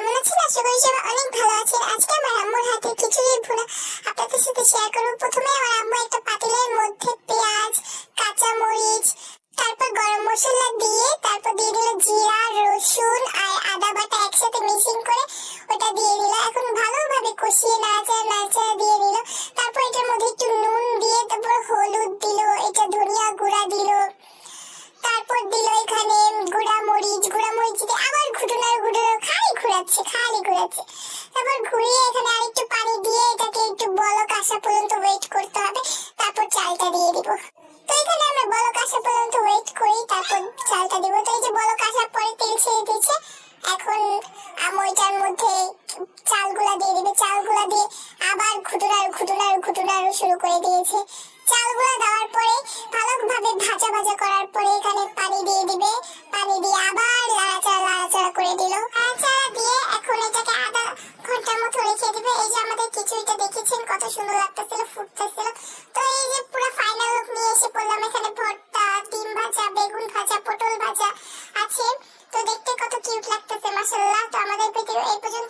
কেমন আছেন? আশা করি সবাই অনেক ভালো আছেন। আজকে আমার আম্মুর হাতে খিচুড়ি ভুনা আপনাদের সাথে শেয়ার করব। প্রথমে আমার আম্মু একটা পাতিলের মধ্যে পেঁয়াজ, কাঁচা মরিচ, তারপর গরম মশলা দিয়ে তারপর দিয়ে দিল জিরা, রসুন আর আদা বাটা একসাথে মিক্সিং করে ওটা দিয়ে দিল। এখন ভালোভাবে কষিয়ে নাড়াচাড়া দিয়ে দিল। তারপর এটার মধ্যে একটু নুন দিয়ে তারপর হলুদ দিল, এটা ধনিয়া গুঁড়া দিল, তারপর দিল এখানে গুঁড়া মরিচ দিয়ে আবার খালি ঘুরাচ্ছে। তারপর ঘুরিয়ে এখানে আরেকটু পানি দিয়ে এটাকে একটু বলক আসা পর্যন্ত ওয়েট করতে হবে, তারপর চালটা দিয়ে দিব। তো এখানে আমরা বলক আসা পর্যন্ত ওয়েট করি, তারপর চালটা দিব। তো এই যে বলক আসার পরে তেল ছেড়ে দিয়েছে, এখন ওইটার মধ্যে চালগুলা দিয়ে দিবে। চালগুলা দিয়ে আবার ঘুটুনাড়ু শুরু করে দিয়েছে। চালগুলা দেওয়ার পরে ভালোভাবে ভাজা করার পরে এখানে পানি দিয়ে দিবে। পানি দিয়ে আবার লাড়াচাড়া করে দিল। লাড়াচাড়া দিয়ে এখন এটাকে আধা ঘন্টার মতো রেখে দিবে। এই যে আমাদের খিচুড়িটা দেখেছেন কত সুন্দর লাগতেছিল, ফুটতেছিল। তো এই যে পুরো ফাইনাল লুক নিয়ে এসে পড়লাম। এখানে ভর্তা, ডিম ভাজা, বেগুন ভাজা, পটল ভাজা আছে। তো দেখতে কত কিউট লাগতেছে, মাশাআল্লাহ। তো আমাদের ভিডিও এই পর্যন্ত।